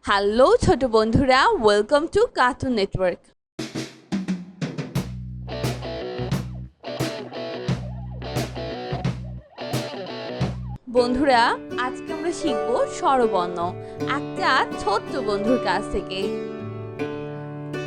Hello ছোট বন্ধুরা, welcome to cartoon network. বন্ধুরা, আজকে আমরা শিখব স্বরবর্ণ একটা ছোট্ট বন্ধুর কাছ থেকে।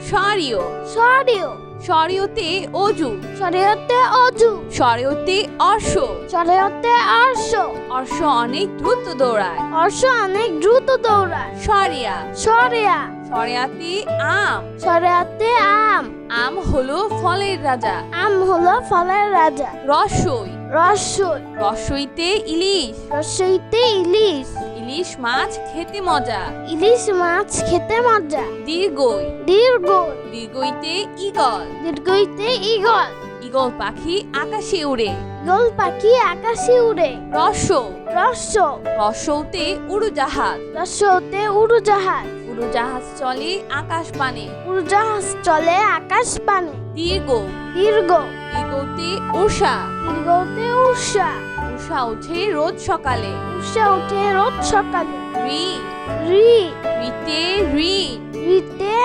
স্বরীয় স্বরীয় স্বরীয়তে অজু, স্বরীয়তে অজু স্বরীয়তে অর্শ, স্বরীয়তে অর্শ অর্শ অনেক দ্রুত দৌড়ায়। অর্শ অনেক দ্রুত দৌড়ায়। স্বরিয়া স্বরিয়া স্বরিয়াতে আম, স্বরিয়াতে আম আম হলো ফলের রাজা। আম হলো ফলের রাজা। রসই রসই রসইতে ইলিশ, রসইতে ইলিশ ইলিশ মাছ খেতে মজা। ইলিশ মাছ খেতে মজা। দীর্ঘই দীর্ঘই দীর্ঘইতে ইগল, দীর্ঘইতে ইগল ইগল পাখি আকাশে উড়ে। গোল পাখি আকাশে উড়ে। রস রস্য রসৌতে উড়োজাহাজ, রস্যতে উড়োজাহাজ উড়োজাহাজ চলে আকাশ পানে। উড়োজাহাজ চলে আকাশ পানে। দীর্ঘ দীর্ঘ দীর্ঘতে উষা, দীর্ঘতে উষা উষা ওঠে রোজ সকালে। উষা ওঠে রোজ সকালে। ঋ রি ঋতে ঋণ, রিতে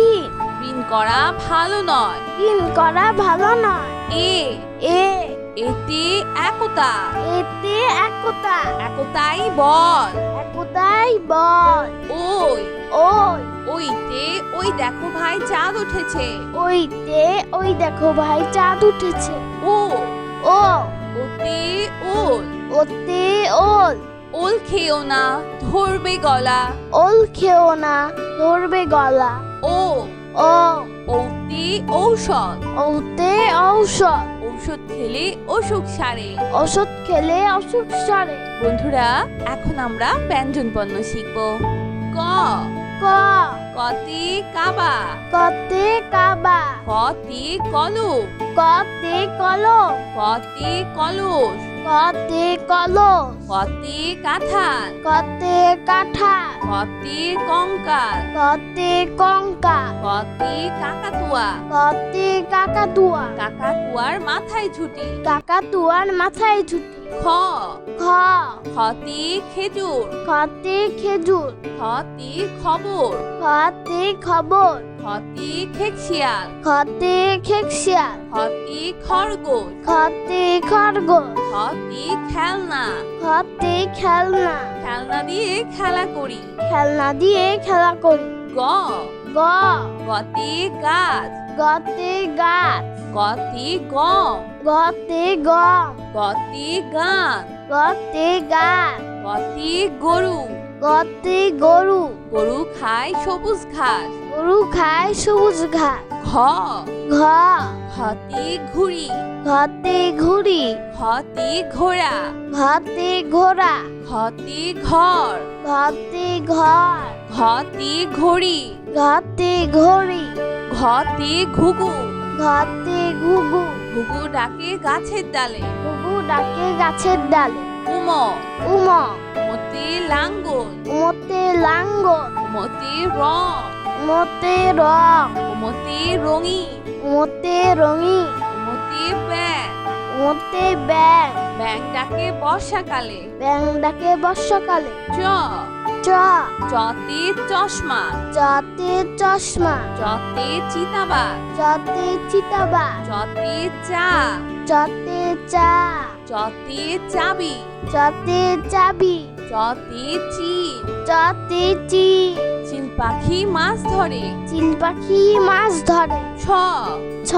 ঋণ ঋণ করা ভালো নয়। ঋণ করা ভালো নয়। এ এ এতে একতা, এতে একতা একতাই বল। একতাই বল। ওই ওই ওইতে ওই দেখো ভাই চাঁদ উঠেছে। ওইতে ওই দেখো ভাই চাঁদ উঠেছে। ও ও ওতে ওল, ওতে ওল ওল খেও না ধরবে গলা। ওল খেও না ধরবে গলা। ও ও ওতে ঔষধ, ওতে ঔষধ ঔষধ খেলে অসুখ সারে। ওষুধ খেলে অসুখ সারে। বন্ধুরা, এখন আমরা ব্যঞ্জন বর্ণ শিখব। ক ক কতে কাবা, কতে কাবা কতে কলম, কতে কলম কতে কলস, কতে কলস কতে কাঁঠাল, কতে কাঁঠাল কতে কঙ্কাল, কতে কঙ্কা কতে কাকাতুয়া, কতে কাকাতুয়া কাকাতুয়ার মাথায় ছুটি। কাকাতুয়ার মাথায় ছুটি। খ খ খতে খেজুর, খতে খেজুর খতে খবর, খতে খবর খতে খেকশিয়াল, খতে খেকশিয়াল খতে খরগোশ, খতে খরগোশ খতে খেলনা, খতে খেলনা খেলনা দিয়ে খেলা করি। খেলনা দিয়ে খেলা করি। গ গ গতে গাছ, গতে গাছ গতে গম, গতে গম গতে গান, গতে গাছ গতে গরু, গতে গরু গরু খায় সবুজ ঘাস। গরু খায় সবুজ ঘাস। ঘ ঘ ঘতে ঘুড়ি, ঘতে ঘুড়ি ঘতে ঘোড়া, ঘতে ঘোড়া ঘতে ঘর, ঘতে ঘর ঘতে ঘড়ি, ঘতে ঘড়ি ঘতে ঘুঘু, ঘতে ঘুঘু ঘুঘু ডাকে গাছের ডালে। ঘুঘু ডাকে গাছের ডালে। উম উম মতে লাঙ্গল, মতে লাঙ্গল মতে রং, মতে রং মতে রঙিন, মতে রঙিন মতে ব্যাং, মতে ব্যাং ব্যাং ডাকে বর্ষাকালে। ব্যাং ডাকে বর্ষাকালে। চ চ চতে চশমা, চতে চশমা চতে চিতাবাঘ, চতে চিতাবাঘ চতে চা, চতে চা চতে চাবি, চতে চাবি চতে চিল, চতে চিল চিল পাখি মাছ ধরে। চিল পাখি মাছ ধরে। ছ ছ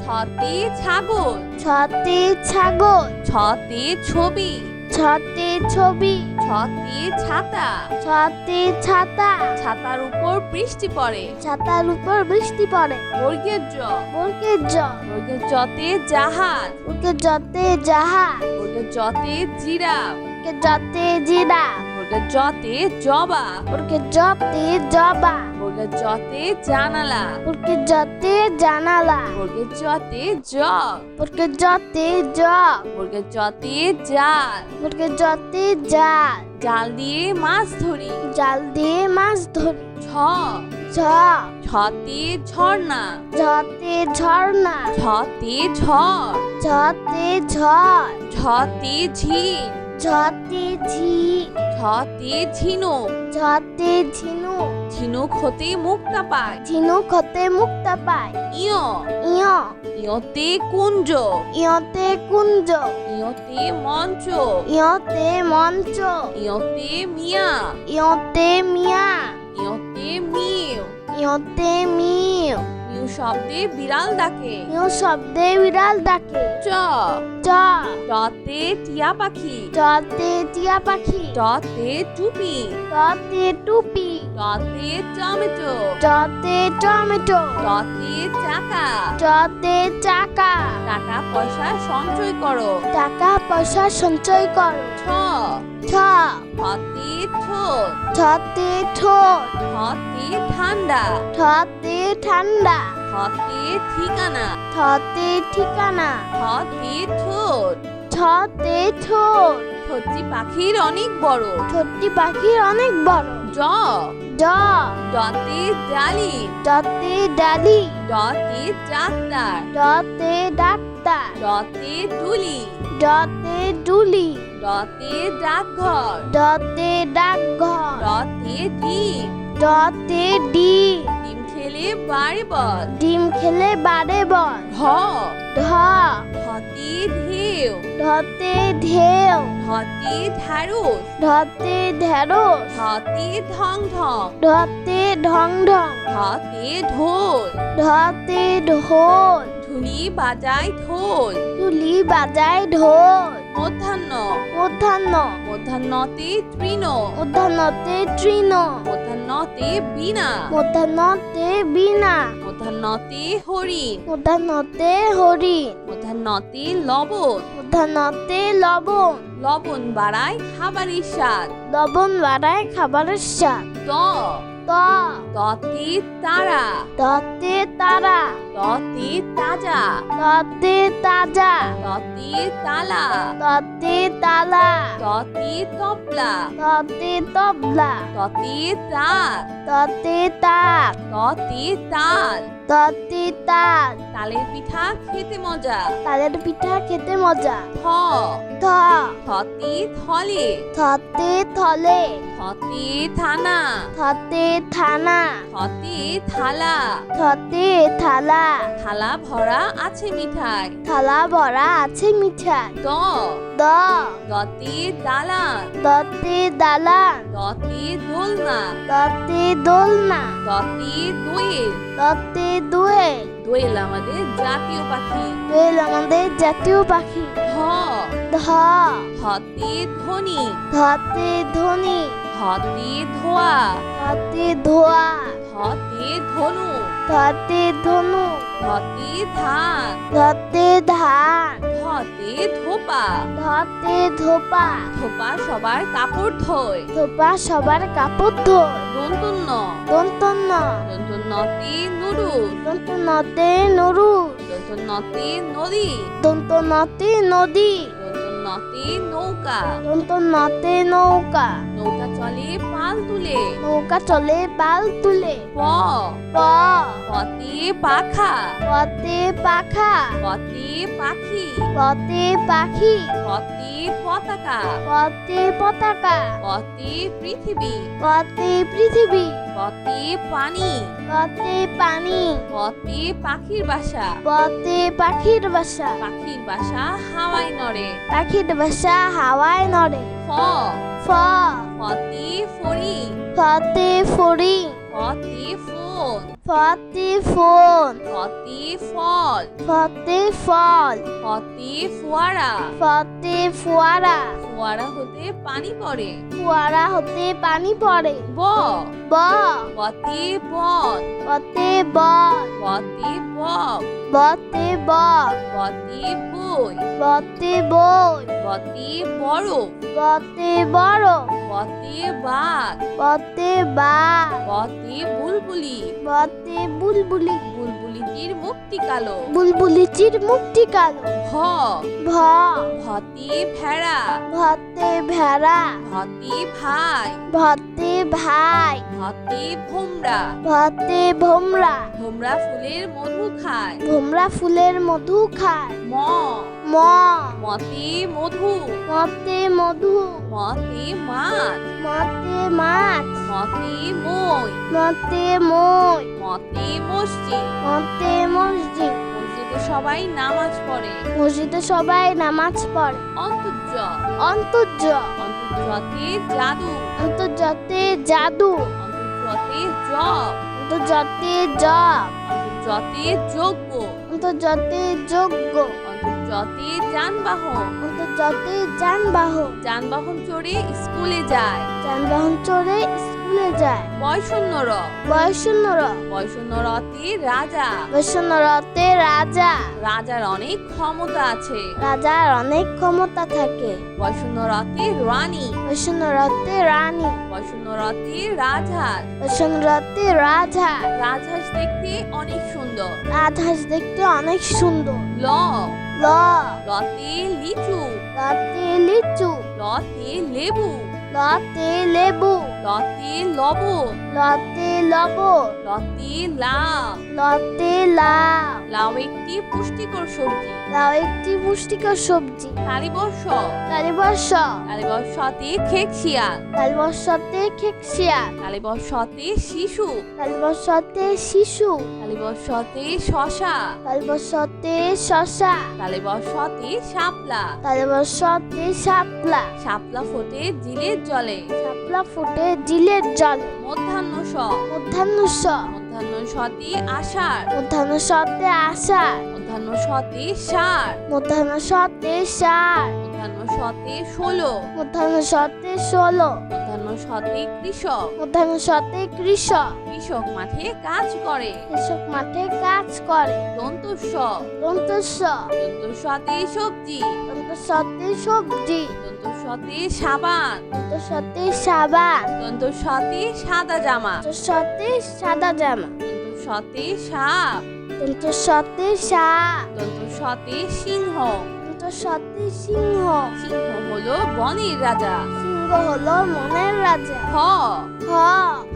ছতে ছাগল, ছতে ছাগল ছতে ছবি, ছতে ছবি ছতে ছাতা, ছতে ছাতা ছাতার উপর বৃষ্টি পড়ে। ছাতার উপর বৃষ্টি পড়ে। বর্গের জ বর্গের জ বর্গের জতে জাহাজ, বর্গের জতে জাহাজ বর্গের জতে জিরাফ, বর্গের জতে জিরাফ বর্গের জতে জবা, বর্গের জতে জবা বর্গের জতে জানালা, বর্গের জতে জানালা বর্গের জতে জগ, বর্গের জতে জগ বর্গের জতে জাল, বর্গের জতে জাল জাল দিয়ে মাছ ধরি। জাল দিয়ে মাছ ধরি। ছ ঝ ছতে ঝর্ণা, ঝতে ঝর্ণা ছতে ঝড়, ঝতে ঝড় ঝতে ঝিল, ঝতে ঝি ঝতে ঝিনুক ঝতে ঝিনুক ঝিনুক হতে মুক্তা পায় ঝিনুক হতে মুক্তা পায় ইয় ইয় ইয়তে কুঞ্জ ইয়তে কুঞ্জ ইয়তে মঞ্চ ইয়তে মঞ্চ ইয়তে মিয়া ইয়তে মিয়া ইয়তে মিউ ইয়তে মিউ মিউ শব্দে বিড়াল ডাকে মিউ শব্দে বিড়াল ডাকে চ চ টতে টিয়া পাখি টতে টিয়া পাখি টতে টুপি টতে টুপি টতে টমেটো টতে টমেটো টতে চাকা টতে চাকা টাকা পয়সা সঞ্চয় করো টাকা পয়সা সঞ্চয় করো ছ ছ ছতে ঠোঁট ছতে ঠোঁট ছতে ঠান্ডা ছতে ঠান্ডা ছতে ঠিকানা ছতে ঠিকানা ছতে ঠোঁট ছতে ঠোঁট ঠোঁটটি পাখির অনেক বড় ছোট্টি পাখির অনেক বড় জ জ ডতে ডালি ডতে ডালি ডতে ডাক্তার ডতে ডাক্তার ডতে ডুলি ডতে ডুলি ডতে ডাকঘর ডতে ডাকঘর ডতে ডিম ডতে ডিম ডিম খেলে বাড়ে বল ডিম খেলে বাড়ে বল ঢ ঢ ঢতে ঢেউ ঢতে ঢেউ ঢতে ঢ্যাঁড়স ঢতে ঢেঁড়স ঢতে ঢং ঢং ঢতে ঢং ঢং ঢতে ঢোল ঢতে ঢোল ঢুলি বাজায় ঢোল তুলি বাজায় ঢোল মধ্যাহ্ন মধ্যাহ্ন মধ্যাহ্নতে তৃণ মধ্যাহ্নতে তৃণ মধ্যাহ্নতে বীণা মধ্যাহ্নতে বীণা মধ্যাহ্নতে হরিণ মধ্যাহ্নতে হরিণ মধ্যাহ্নতে লবণ মধ্যাহ্নতে লবণ লবণ বাড়ায় খাবারের স্বাদ লবণ বাড়ায় খাবারের স্বাদ ত ত ততে তারা ততে তারা ততে তাজা ততে তাজা ততে তালা ততে তালা ততে তবলা ততে তবলা ততে তার ততে তাক ততে তাল ততে তাল তালের পিঠা খেতে মজা তালের পিঠা খেতে মজা থ থ থতে থলে থতে থলে থতে থানা থতে থানা থতে থালা থতে থালা থালা ভরা আছে মিঠাই থালা ভরা আছে মিঠাই দ দ দতে দালান দতে দালান দতে দোলনা দতে দোলনা দতে দোয়েল দতে দোয়েল দোয়েল আমাদের জাতীয় পাখি দোয়েল আমাদের জাতীয় পাখি ধ ধ ধতে ধনী ধতে ধনী ধতে ধোয়া ধতে ধোয়া ধতে ধনু ধতে ধনু ধতে ধান ধতে ধান ধতে ধোপা ধতে ধোপা ধোপা সবার কাপড় ধোয় ধোপা সবার কাপড় ধোয় দন্তন্য দন্তন্য দন্তন্নতে নুডুল দন্তনতে নরু দন্তন্নতে নদী দন্তনতে নদী দন্তন্নতে নৌকা দন্তনতে নৌকা নৌকা চলে পাল তুলে নৌকা চলে পাল তুলে প প পতে পাখা পতে পাখা পতে পাখি পতে পাখি পতে পতাকা পতে পতাকা পতে পৃথিবী পতে পৃথিবী পতে পানি পতে পানি পতে পাখির বাসা পতে পাখির বাসা পাখির বাসা হাওয়ায় নড়ে পাখির বাসা হাওয়ায় নড়ে ফ ফ ফতে ফড়ি ফতে ফড়ি ফতে ফোন ফতে ফোন ফতে ফল ফতে ফল ফতে ফোয়ারা ফতে ফোয়ারা ফোয়ারা হতে পানি পড়ে ফোয়ারা হতে পানি পড়ে ব ব বতে বন বতে বল বতে বক বতে বক বতে বই বতে বই বতে বড় বতে বড় বতে বাঘ বতে বাঘ বতে বুলবুলি বতে বুলবুলি বুলবুলিটির মুখটি কালো বুলবুলিটির মুখটি কালো ভ ভ ভতে ভেড়া ভতে ভতে ভেড়া, ভতে ভাই, ভতে ভাই, ভতে ভোমরা, ভতে ভোমরা, ভোমরা ফুলের মধু খায়। ভোমরা ফুলের মধু খায়। ম, ম, মতে মধু, মতে মধু, মতে মাছ, মতে মাছ, মতে মই, মতে মই, মতে মসজিদ। মতে মসজিদ, মসজিদে সবাই নামাজ পড়ে। মসজিদে সবাই নামাজ পড়ে। অন্তর্য, অন্তর্য, অন্তর্জতে জাদু, অন্তর্জতে জাদু, অন্তর্জতে জপ, অন্তর্জতে জপ, অন্তর্জতে যজ্ঞ, অন্তর্জতে যজ্ঞ, অন্তর্জতে যানবাহন, অন্তর্জতে যানবাহন, যানবাহন চড়ে স্কুলে যায়। যানবাহন চড়ে স্কুলে যায়। বয়শূন্য র, বয়শূন্য র, বয়শূন্য রতে রাজা, বয়শূন্য রতে রাজা, রাজার অনেক ক্ষমতা আছে। রাজার অনেক ক্ষমতা থাকে। বয়শূন্য রতে রানী, বয়শূন্য রতে রানী, বয়শূন্য রতে রাজহাঁস, বয়শূন্য রতে রাজা, রাজহাঁস দেখতে অনেক সুন্দর। রাজহাঁস দেখতে অনেক সুন্দর। ল, ল, লতে লিচু, লতে লিচু, লতে লেবু, লতে লেবু, লতে লবণ, লতে লবণ, লতে লাউ, লতে লাউ। লাউ একটি পুষ্টিকর সবজি। লাউ একটি পুষ্টিকর সবজি। তালিবর্ষ, তালিবর্ষ, তালিবর্ষতে খেকশিয়াল, তালিবর্ষতে খেকশিয়াল, তালিবর্ষতে শিশু, তালিবর্ষতে শিশু, তালিবর্ষতে শশা, তালিবর্ষতে শশা, তালিবর্ষতে শাপলা, তালিবর্ষতে শাপলা, শাপলা ফোটে জিলের জলে। শাপলা ফুটে জিলের জলে। মধ্যাহ্ন স, মধ্যাহ্ন স, মধ্যাহ্ন সতে আষাঢ়, মধ্যাহ্ন সতে আষাঢ়, মধ্যাহ্ন সতে ষাঁড়, মধ্যাহ্ন সতে ষাঁড়, মধ্যাহ্ন সতে 16, মধ্যাহ্ন সতে 16, মধ্যাহ্ন সতে কৃষক, মধ্যাহ্ন সতে কৃষক, কৃষক মাঠে কাজ করে। কৃষক মাঠে কাজ করে। দন্তস্ব, দন্তস্ব, দন্তস্বতে সবজি, দন্তস্বতে সবজি, দন্তস্বতে সাবান, দন্তস্বতে সাবান, দন্তস্বতে সাদা জামা, দন্তস্বতে সাদা জামা, দন্তস্বতে সাপ, দন্তস্বতে সাপ, দন্তস্বতে সিংহ। দন্তস্বতে সিংহ। সিংহ হলো বনের রাজা। সিংহ হলো মনের রাজা। হ, হ,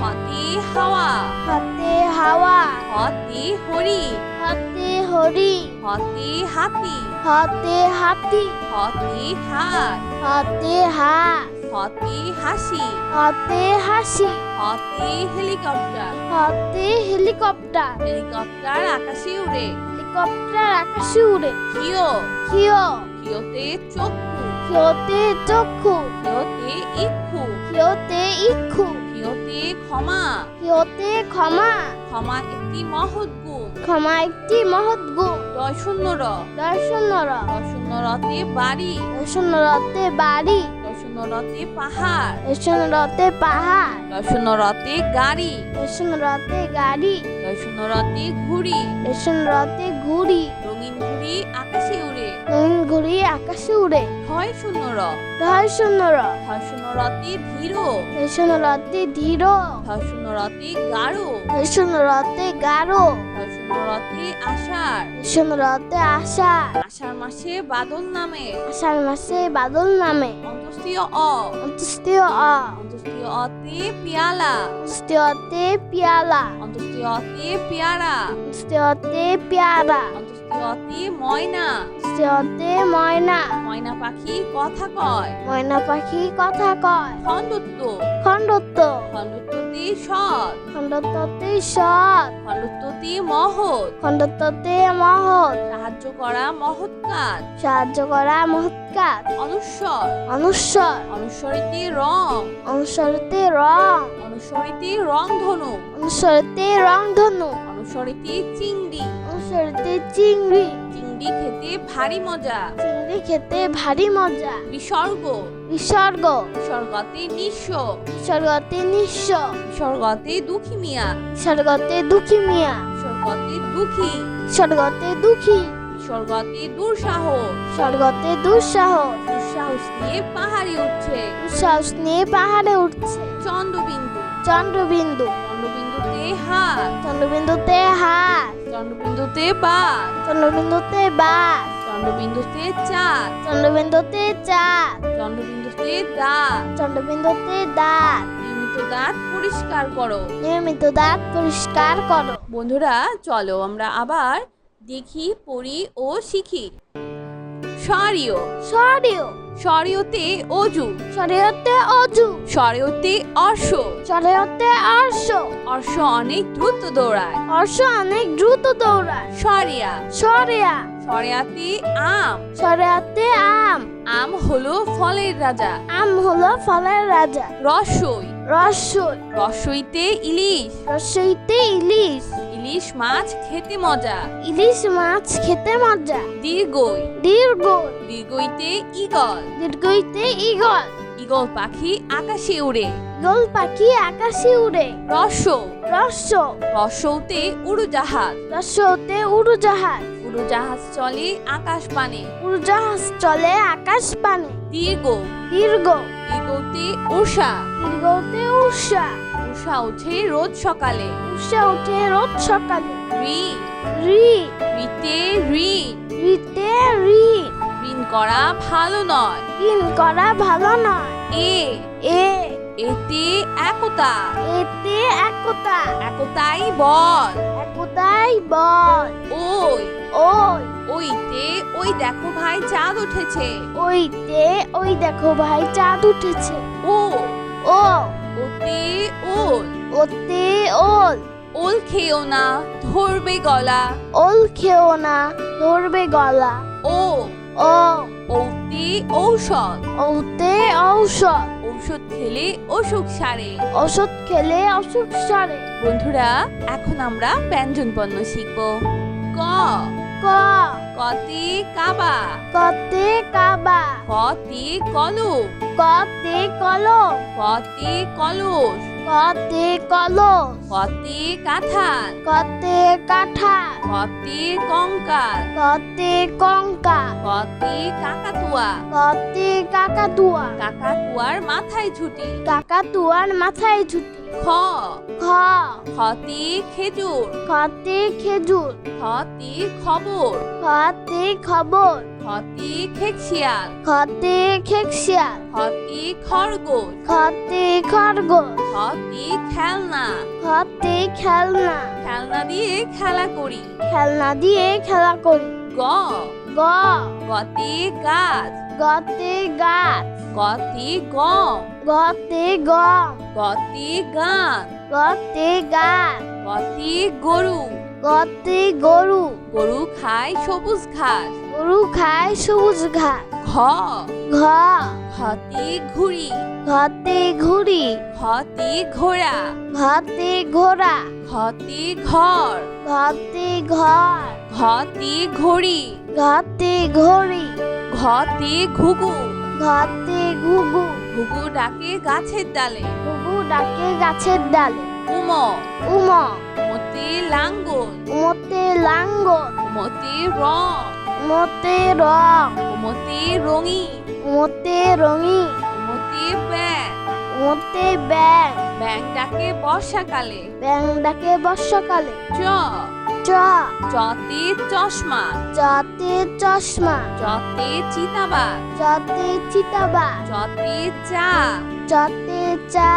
হতে হাওয়া, হাতে হাওয়া, হতে হরি, হাতে হরি, হতে হাতি, হাতে হাতি, হতে হাত, হাতে হাত, হতে হাসি, হাতে হাসি, হতে হেলিকপ্টার, হাতে হেলিকপ্টার, হেলিকপ্টার আকাশে উড়ে। হেলিকপ্টার আকাশে উড়ে। কিয়, ক্ষিয়, কিয়তে চক্ষু, ক্ষিয়তে চক্ষু, কিয়তে ইক্ষু, ক্ষিয়তে ইক্ষু, কিয়তে ক্ষমা, ক্ষিয়তে ক্ষমা, ক্ষমা একটি মহৎ গুণ। ক্ষমা একটি মহৎ গুণ। দশূন্য র, দর্শন্য র, দশূন্য রতে বাড়ি, দর্শন্য রতে বাড়ি, দশূন্য রতে পাহাড়, দর্শন্য রতে পাহাড়, দশূন্য রতে গাড়ি, দর্শন্য রতে গাড়ি, দশূন্য রতে ঘুড়ি, দর্শন্য রতে ঘুড়ি, রঙিন ঘুড়ি আকাশে উড়ে। রঙিন ঘুড়ি আকাশে উড়ে। ক্ষয় শূন্য র, দর্শন্য র, ক্ষয় শূন্য রতে ধীর, দর্শন্য রতে ধীর, ক্ষয় শূন্য রতে গাঢ়, দর্শন্য রতে গাঢ়, ক্ষয় শূন্য রতে আষাঢ়, দর্শন্য রতে আষাঢ়, আষাঢ় মাসে বাদল নামে। আষাঢ় মাসে বাদল নামে। অন্তস্তীয় অ, অন্তস্তীয় অ, অন্তস্তীয় অতে পেয়ালা, অন্তস্তীয়তে পিয়ালা, অন্তস্তীয় অতে পেয়ারা, অন্তস্তীয়তে পেয়ারা, অন্তস্তীয় অতে ময়না, অন্তস্তীয়তে ময়না, ময়না পাখি কথা কয়। ময়না পাখি কথা কয়। খণ্ডত্ব, খণ্ডত্ব, খণ্ডত্বতে সৎ, খণ্ডত্বতে সৎ, খণ্ডত্বতে মহৎ, খণ্ডত্বতে মহৎ, সাহায্য করা মহৎ কাজ। সাহায্য করা মহৎ কাজ। অনুস্বর, অনুস্বর, অনুস্বরিতে রং, অনুসরতে রং, অনুস্বরিতে রংধনু, অনুসরতে রংধনু, অনুস্বরিতে চিংড়ি, অনুসরতে চিংড়ি, চিংড়ি খেতে ভারী মজা। চিংড়ি খেতে ভারী মজা। বিসর্গ, বিসর্গ, বিসর্গতে নিঃস্ব, বিসর্গতে নিঃস্ব, বিসর্গতে দুঃখী মিয়া, বিসর্গতে দুঃখী মিয়া, বিসর্গতে দুঃখী, বিসর্গতে দুঃখী, বিসর্গতে দুঃসাহস, বিসর্গতে দুঃসাহস, দুঃসাহস নিয়ে পাহাড়ে উঠছে। দুঃসাহস নিয়ে পাহাড়ে উঠছে। চন্দ্রবিন্দু, চন্দ্রবিন্দু, চন্দ্রবিন্দুতে হাত, চন্দ্রবিন্দুতে হাত, চন্দ্রবিন্দুতে বাস, চন্দ্রবিন্দুতে বাস, চন্দ্রবিন্দুতে চাঁদ, চন্দ্রবিন্দুতে চাঁদ, চন্দ্রবিন্দুতে চন্দ্রবিন্দুতে দাঁত। চন্দ্রবিন্দুতে দাঁত। নিয়মিত দাঁত পরিষ্কার করো। নিয়মিত দাঁত পরিষ্কার করো। বন্ধুরা চলো আমরা আবার দেখি, পড়ি ও শিখি। সরিয়। সরিয়। সরিয়তে অজু। সরিয়তে অজু। সরিয়তে অর্শ। সরিয়তে অর্শ। অর্শ অনেক দ্রুত দৌড়ায়। অর্শ অনেক দ্রুত দৌড়ায়। সরিয়া। সরিয়া। সরিয়াতে আম। সরিয়াতে আম। আম হলো ফলের রাজা। আম হলো ফলের রাজা। রসই। রসই। রসইতে ইলিশ। রসইতে ইলিশ। ইলিশ মাছ খেতে মজা। ইলিশ মাছ খেতে মজা। দীর্ঘই। দীর্ঘই। দীর্ঘইতে ঈগল। দীর্ঘইতে ঈগল। ঈগল পাখি আকাশে উড়ে। ঈগল পাখি আকাশে উড়ে। রস। রস। রসৌতে উড়োজাহাজ। রসতে উড়োজাহাজ। উড়োজাহাজ চলে আকাশ পানে। উড়োজাহাজ চলে আকাশ পানে। দীর্ঘ। দীর্ঘ। দীর্ঘতে উষা। দীর্ঘতে উষা। উষা ওঠে রোজ সকালে। উষা ওঠে রোজ সকালে। ঋ। রি। ঋতে ঋণ। রিতে ঋণ। ঋণ করা ভালো নয়। ঋণ করা ভালো নয়। এ। এ। এতে একতা। এতে একতা। একতাই বল। একতাই বল। ওই। ওই। ওইতে ওই দেখো ভাই চাঁদ উঠেছে। ওইতে ওই দেখো ভাই চাঁদ উঠেছে। ও। ও। ওতে ওল। ওতে ওল। ওল খেও না ধরবে গলা। ওল খেও না ধরবে গলা। ও। ও। ওতে ঔষধ। ওতে ঔষধ। ঔষধ খেলে অসুখ সারে। ওষুধ খেলে অসুখ সারে। বন্ধুরা এখন আমরা ব্যঞ্জন বর্ণ শিখব। ক। ক। কতে কাবা। কতে কাবা। কতে কলম। কতে কলম। কতে কলস। কতে কলম। কতে কাঁঠাল। কতে কাঁঠাল। কতে কঙ্কাল। কতে কঙ্কা। কতে কাকাতুয়া। কতে কাকাতুয়া। কাকাতুয়ার মাথায় ছুটি। কাকাতুয়ার মাথায় ছুটি। খ। খ। খতে খেজুর। খতে খেজুর। খতে খবর। খতে খবর। খতে খেকশিয়াল। খতে খেকশিয়াল। খতে খরগোশ। খতে খরগোশ। খতে খেলনা। খতে খেলনা। খেলনা দিয়ে খেলা করি। খেলনা দিয়ে খেলা করি। গ। গ। গতে গাছ। গতে গাছ। গতে গম। গতে গম। গতে গান। গতে গাছ। গতে গরু। গতে গরু। গরু খায় সবুজ ঘাস। গরু খায় সবুজ ঘাস। ঘ। ঘ। ঘতে ঘুড়ি। ঘতে ঘুড়ি। ঘতে ঘোড়া। ঘতে ঘোড়া। ঘতে ঘর। ঘতে ঘর। ঘতে ঘড়ি। ঘতে ঘড়ি। ঘতে ঘুঘু। ঘতে ঘুঘু। ঘুঘু ডাকে গাছের ডালে। ঘুঘু ডাকে গাছের ডালে। উম। উম। মতে লাঙ্গল। উমতে লাঙ্গল। মতে রং। উমতে রং। মতে রঙিন। উমতে রঙিন। মতে ব্যাং। উমতে ব্যাং। ব্যাং ডাকে বর্ষাকালে। ব্যাং ডাকে বর্ষাকালে। চ। চ। চতে চশমা। চতে চশমা। চতে চিতাবাঘ। চতে চিতাবাঘ। চতে চা। চতে চা।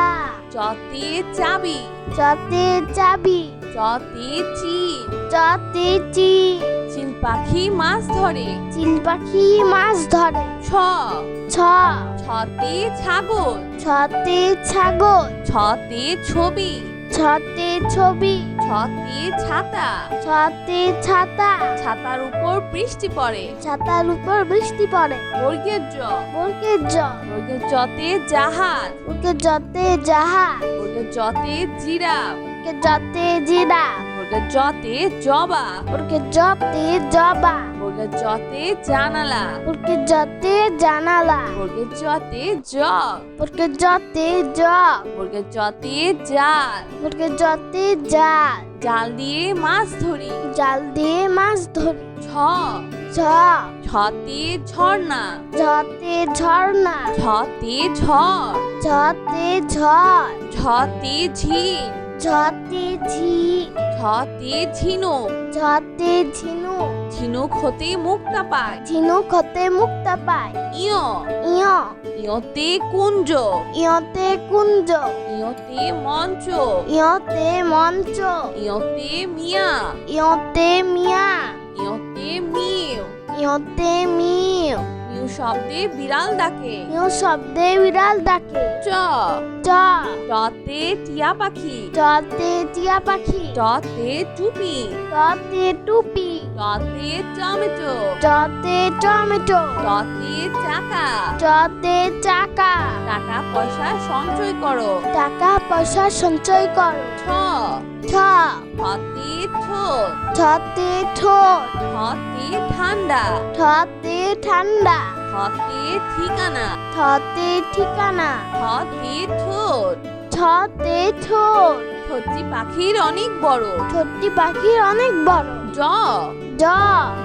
চতে চাবি। চতে চাবি। চতে চিল। চতে চিল। চিল পাখি মাছ ধরে। চিল পাখি মাছ ধরে। ছ। ছ। ছতে ছাগল। ছতে ছাগল। ছতে ছবি। ছতে ছবি। ছতে ছাতা। ছতে ছাতা। ছাতার উপর বৃষ্টি পড়ে। ছাতার উপর বৃষ্টি পড়ে। বর্গের জ। বর্গের জ। বর্গের জতে জাহাজ। বর্গের জতে জাহাজ। বর্গের জতে জিরাফ। বর্গের জতে জিরাফ। বর্গের জতে জবা। বর্গের জতে জবা। বর্গের জতে জানালা। বর্গের জতে জানালা। বর্গের জতে জগ। বর্গের জতে জগ। বর্গের জতে জাল। বর্গের জতে জাল। জাল দিয়ে মাছ ধরি। জাল দিয়ে মাছ ধরি। ছ। ছ। ছতে ঝর্ণা। ঝতে ঝর্ণা। ছতে ঝড়। ঝতে ঝড়। ঝতে ঝিল। ঝতে ঝি ঝতে ঝিনুক ঝতে ঝিনুক ঝিনুক হতে মুক্তা পায় ঝিনুক হতে মুক্তা পায় ইয় ইয় ইয়তে কুঞ্জ ইয়তে কুঞ্জ ইয়তে মঞ্চ ইয়তে মঞ্চ ইয়তে মিয়া ইয়তে মিয়া ইয়তে মিউ ইয়তে মিউ মিউ শব্দে বিড়াল ডাকে মিউ শব্দে বিড়াল ডাকে চ চ টতে টিয়া পাখি টতে টিয়া পাখি টতে টুপি টতে টুপি টতে টমেটো টতে টমেটো টতে চাকা টতে চাকা টাকা পয়সা সঞ্চয় করো টাকা পয়সা সঞ্চয় করো ছ ছ ছতে ঠোঁট ছতে ঠোঁট ছতে ঠান্ডা ছতে ঠান্ডা ছতে ঠিকানা ছতে ঠিকানা ছতে ঠোঁট ছতে ঠোঁট ঠোঁটটি পাখির অনেক বড় ঠোঁটটি পাখির অনেক বড় জ জ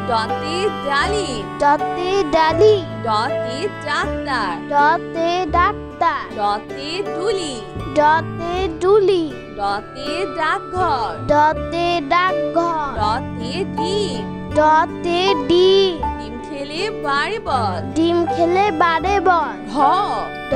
ডতে ডালি ডতে ডালি ডতে ডাক্তার ডতে ডাক্তার ডতে টুলি ডতে ডুলি ডতে ডাকঘর ডতে ডাকঘর ডতে ডিম ডতে ডিম ডিম খেলে বাড়ে বল ডিম খেলে বাড়ে বল ঢ ঢ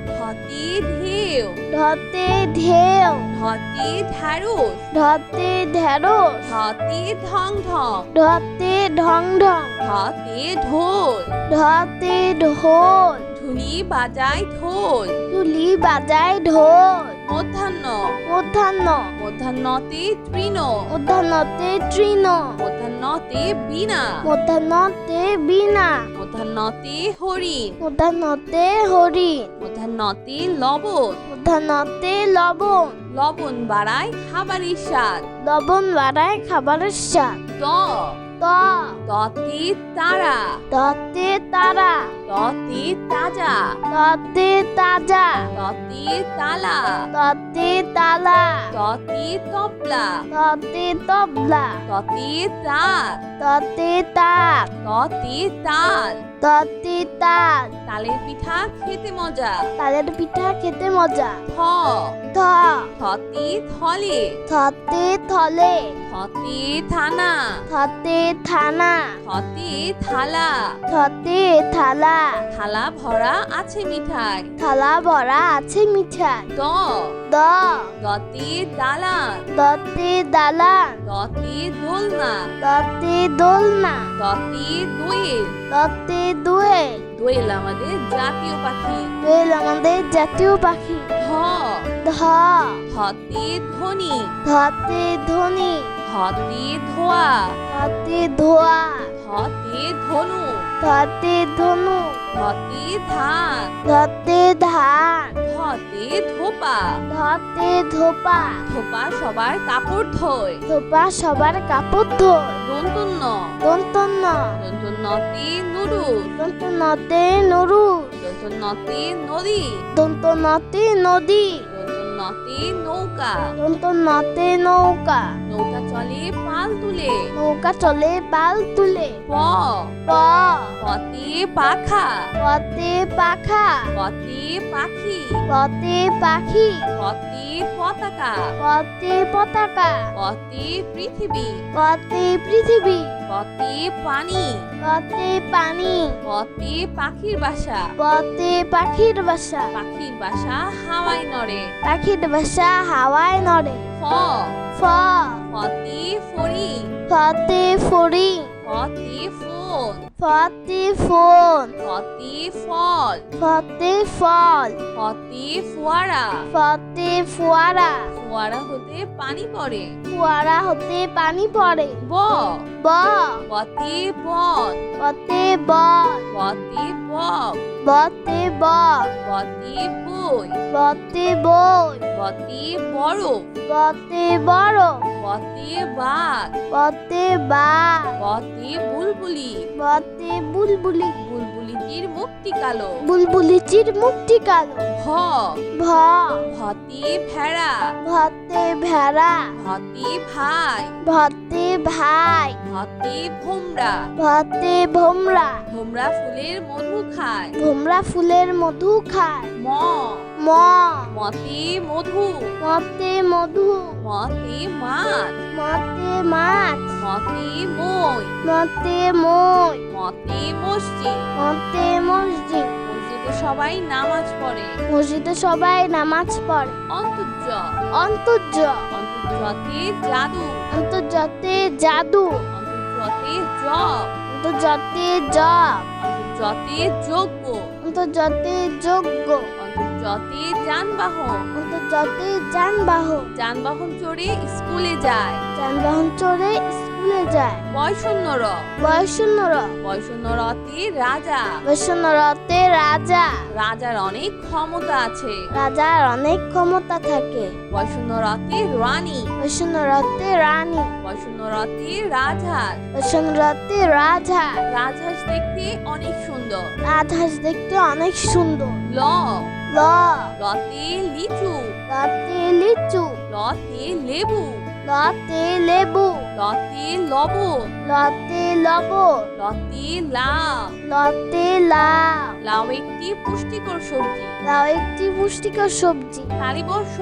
ঢতে ঢেউ ঢতে ঢেউ ঢতে ঢ্যাঁড়স ঢতে ঢেঁড়স ঢতে ঢং ঢং ঢতে ঢং ঢং ঢতে ঢোল ঢতে ঢোল ঢুলি বাজায় ঢোল তুলি বাজায় ঢোল মধ্যাহ্ন মধ্যাহ্ন মধ্যাহ্নতে তৃণ মধ্যাহ্নতে তৃণ মধ্যাহ্নতে বীণা মধ্যাহ্নতে বীণা মধ্যাহ্নতে হরিণ মধ্যাহ্নতে হরিণ মধ্যাহ্নতে লবণ মধ্যাহ্নতে লবণ লবণ বাড়ায় খাবারের স্বাদ লবণ বাড়ায় খাবারের স্বাদ ত ত ততে তারা ততে তারা ততে তাজা ততে তাজা ততে তালা ততে তালা ততে তবলা ততে তবলা ততে তাক ততে তাক ততে তাল ততে তাল তালের পিঠা খেতে মজা তালের পিঠা খেতে মজা থ থ থতে থলে থতে থলে থতে থানা থতে থানা থতে থালা থতে থালা থালা ভরা আছে মিঠাই থালা ভরা আছে মিঠাই দ দ দতে দালান দতে দালান দতে দোলনা দতে দোলনা দতে দোয়েল দতে দুয়েল দোয়েল আমাদের জাতীয় পাখি দোয়েল আমাদের জাতীয় পাখি ধ ধ ধতে ধনী ধতে ধনী ধতে ধোয়া ধতে ধোয়া ধতে ধনু ধতে ধনু ধতে ধান ধতে ধান ধতে ধোপা ধতে ধোপা ধোপা সবার কাপড় ধোয় ধোপা সবার কাপড় ধোয় দন্তন্য দন্তন্য দন্তন্নতে নুডুল দন্তনতে নরু দন্তন্নতে নদী দন্তনতে নদী দন্তন্নতে নৌকা দন্তনতে নৌকা নৌকা চলে পাল তুলে নৌকা চলে পাল তুলে প প পতে পাখা পতে পাখা পতে পাখি পতে পাখি পতে পতাকা পতে পতাকা পতে পৃথিবী পতে পৃথিবী পতে পানি পতে পানি পতে পাখির বাসা পতে পাখির বাসা পাখির বাসা হাওয়ায় নড়ে পাখির বাসা হাওয়ায় নড়ে ফ ফ ফতে ফড়ি ফতে ফড়ি ফতে ফোন ফতে ফোন ফতে ফল ফতে ফল ফতে ফোয়ারা ফতে ফোয়ারা ফোয়ারা হতে পানি পড়ে ফোয়ারা হতে পানি পড়ে ব ব বতে বন পতে বল বতে বক বতে বক বতে বই বতে বই বতে বরফ বতে বড় বতে বাঘ বতে বাঘ বতে বুলবুলি বতে বুলবুলি বুলবুলিটির মুখটি কালো বুলবুলিটির মুখটি কালো ভ ভ ভতে ভেড়া ভতে ভেড়া ভতে ভাই ভতে ভাই ভতে ভোমরা ভতে ভোমরা ভোমরা ফুলের মধু খায় ভোমরা ফুলের মধু খায় ম ম মতে মধু, মতে মধু, মতে মাছ, মতে মাছ, মতে মই, মতে মই, মতে মসজিদ। মতে মসজিদ। মসজিদে সবাই নামাজ পড়ে। মসজিদে সবাই নামাজ পড়ে। অন্তর্জ, অন্তর্জ, অন্তর্জতে জাদু, অন্তর্জাতে জাদু, অন্তর্জতে জপ, অন্তর্জাতে জপ, অন্তর্জতে যজ্ঞ, অন্তর্জাতে যজ্ঞ, অন্তর্জতে যানবাহন, অন্তর্জাতে যানবাহন, যানবাহন চড়ে স্কুলে যায়। যানবাহন চড়ে স্কুলে যায়। বয়শূন্যর, বয়সূন্যর, বয়শূন্যরতে রাজা, বৈষ্ণরতে রাজা, রাজার অনেক ক্ষমতা আছে। রাজার অনেক ক্ষমতা থাকে। বয়শূন্যরতে রানী, বৈষ্ণরতে রানী, বয়শূন্যরতে রাজহাঁস, বৈষ্ণরতে রাজা। রাজহাঁস দেখতে অনেক সুন্দর। রাজহাঁস দেখতে অনেক সুন্দর। ল, ল লতে লিচু, লতে লিচু, লতে লেবু, লতে লেবু, লতে লবণ, লতে লবণ, লতে লাউ। লতে লাউ। লাউ একটি পুষ্টিকর সবজি। লাউ একটি পুষ্টিকর সবজি। তালিবর্ষ,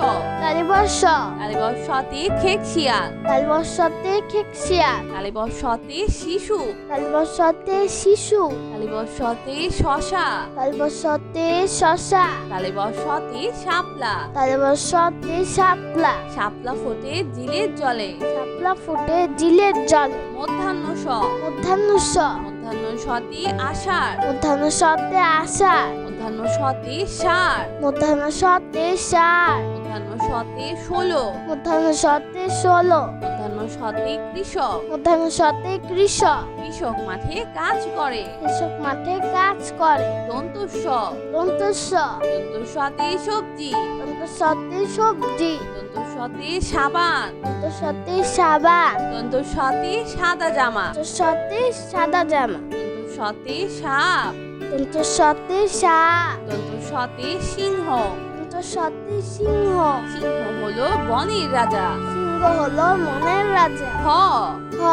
তালিবর্ষ, তালিবর্ষতে খেকশিয়াল, তালিবর্ষতে খেকশিয়াল, তালিবর্ষতে শিশু, তালিবর্ষতে শিশু, তালিবর্ষতে শশা, তালিবর্ষতে শশা, তালিবর্ষতে শাপলা, তালিবর্ষতে শাপলা, শাপলা ফোটে জিলের জলে। শাপলা ফুটে জিলের জলে। মধ্যাহ্ন স, মধ্যাহ্ন স, মধ্যাহ্ন সতে আষাঢ়, মধ্যাহ্ন সতে আষাঢ়, মধ্যাহ্ন সতে ষাঁড়, মধ্যাহ্ন সতে ষাঁড়, মধ্যাহ্ন সতে 16, মধ্যাহ্ন সতে 16, মধ্যাহ্ন সতে কৃষক, মধ্যাহ্ন সতে কৃষক, কৃষক মাঠে কাজ করে। কৃষক মাঠে কাজ করে। দন্তস্ব, দন্তস্ব, দন্তস্বতে সবজি, দন্তস্বতে সবজি, দন্তস্বতে সাবান, দন্তস্বতে সাবান, দন্তস্বতে সাদা জামা, দন্তস্বতে সাদা জামা, দন্তস্বতে সাপ, দন্তস্বতে সাপ, দন্তস্বতে সিংহ। দন্তস্বতে সিংহ। সিংহ হলো বনের রাজা। সিংহ হলো মনের রাজা। হ, হ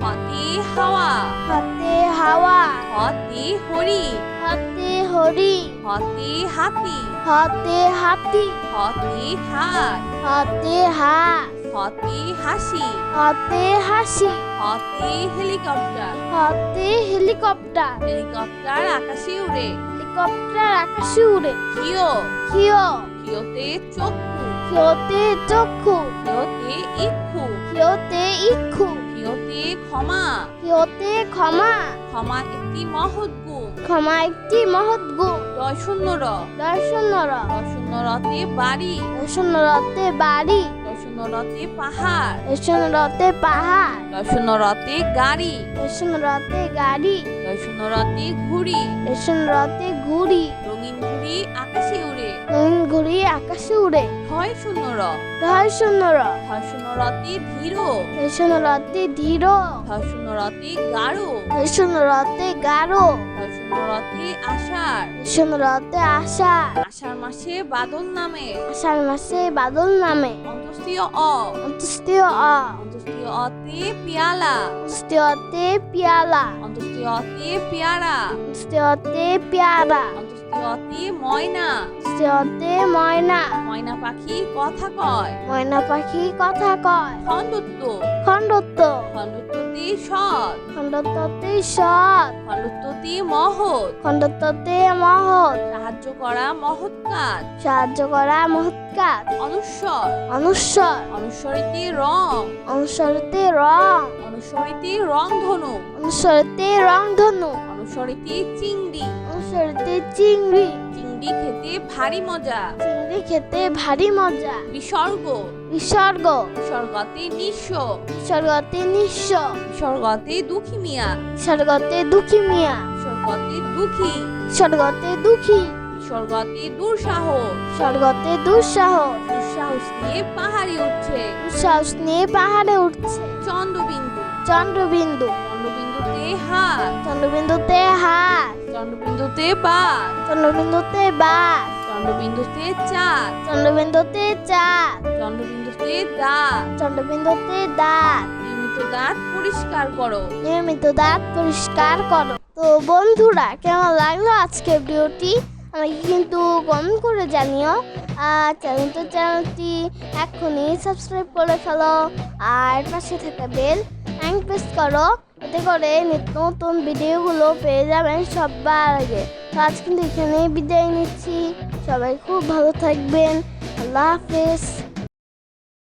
হতে হাওয়া, হাতে হাওয়া, হতে হরি, হাতে হরি, হতে হাতি, হাতে হাতি, হতে হাত, হাতে হাত, হতে হাসি, হাতে হাসি, হতে হেলিকপ্টার, হাতে হেলিকপ্টার, হেলিকপ্টার আকাশে উড়ে। হেলিকপ্টার আকাশে উড়ে। ক্ষিয়, ক্ষিয়, ক্ষিয়তে চক্ষু, ক্ষিয়তে চক্ষু, ক্ষিয়তে ইক্ষু, ক্ষিয়তে ইক্ষু, ক্ষিয়তে ক্ষমা, ক্ষিয়তে ক্ষমা, ক্ষমা একটি মহৎ গুণ। ক্ষমা একটি মহৎ গুণ। দর্শন্যর, দর্শনর, দর্শন্যরতে বাড়ি, দর্শনরতে বাড়ি, দর্শন্যরতে পাহাড়, দর্শনরতে পাহাড়, দর্শন্যরতে গাড়ি, দর্শনরতে গাড়ি, দর্শন্যরতে ঘুড়ি, দর্শনরতে ঘুড়ি, রঙিন ঘুড়ি আকাশে উড়ে। রঙিন ঘুড়ি আকাশে উড়ে। ক্ষয় শূন্যর, দর্শনর, ধর্ষণরতে ধীর, দর্শনরতে ধীর, ধর্ষণরতে গাঢ়, দর্শনরতে গাঢ়, ধর্ষণরতে আষাঢ়। দর্শনরতে আষাঢ়, আষাঢ় মাসে বাদল নামে। আষাঢ় মাসে বাদল নামে। অন্তস্তীয় অ, অন্তস্তীয় অ, অন্তস্তীয় অতে পেয়ালা, অন্তস্তীয়তে পিয়ালা, অন্তস্তীয় অতে পেয়ারা, অন্তস্তীয়তে পেয়ারা, অন্তস্তীয় অতে ময়না। অন্তস্তীয়তে ময়না, ময়না পাখি কথা কয়। ময়না পাখি কথা কয়। খণ্ডত্ব, খণ্ডত্ব, খণ্ডত্বতে সৎ, খণ্ডত্বতে সৎ, খণ্ডত্বতে মহৎ, খণ্ডত্বতে মহৎ, সাহায্য করা মহৎ কাজ। সাহায্য করা মহৎ কাজ। অনুস্বর, অনুস্বর, অনুস্বরিতে রং, অনুসরতে রং, অনুস্বরিতে রংধনু, অনুসরতে রংধনু, অনুস্বরিতে চিংড়ি। অনুসরতে চিংড়ি, চিংড়ি খেতে ভারী মজা। চিংড়ি খেতে ভারী মজা। বিসর্গ, বিসর্গ, বিসর্গতে নিঃস্ব, বিসর্গতে নিঃস্ব, বিসর্গতে দুঃখী মিয়া, বিসর্গতে দুঃখী মিয়া, বিসর্গতে দুঃখী, বিসর্গতে দুঃখী, বিসর্গতে দুঃসাহস। বিসর্গতে দুঃসাহস, দুঃসাহস নিয়ে পাহাড়ে উঠছে। দুঃসাহস নিয়ে পাহাড়ে উঠছে। চন্দ্রবিন্দু, চন্দ্রবিন্দু, চন্দ্রবিন্দুতে হাত, চন্দ্রবিন্দুতে হাত, চন্দ্রবিন্দুতে বাস, চন্দ্রবিন্দুতে বাস, চন্দ্রবিন্দুতে চাঁদ, চন্দ্রবিন্দুতে চাঁদ, চন্দ্রবিন্দুতে দাঁত। চন্দ্রবিন্দুতে দাঁত। নিয়মিত দাঁত পরিষ্কার করো। নিয়মিত দাঁত পরিষ্কার করো। তো বন্ধুরা, কেমন লাগলো আজকের ভিডিওটি? আমাকে কিন্তু কমেন্ট করে জানিও। আর চ্যানেলটি এখনই সাবস্ক্রাইব করে ফেলো আর পাশে থাকা বেল প্রেস করো, এতে করে নিত্য নতুন ভিডিওগুলো পেয়ে যাবেন সবার আগে। তো আজ কিন্তু এখানেই বিদায় নিচ্ছি, সবাই খুব ভালো থাকবেন, আল্লাহ হাফেজ।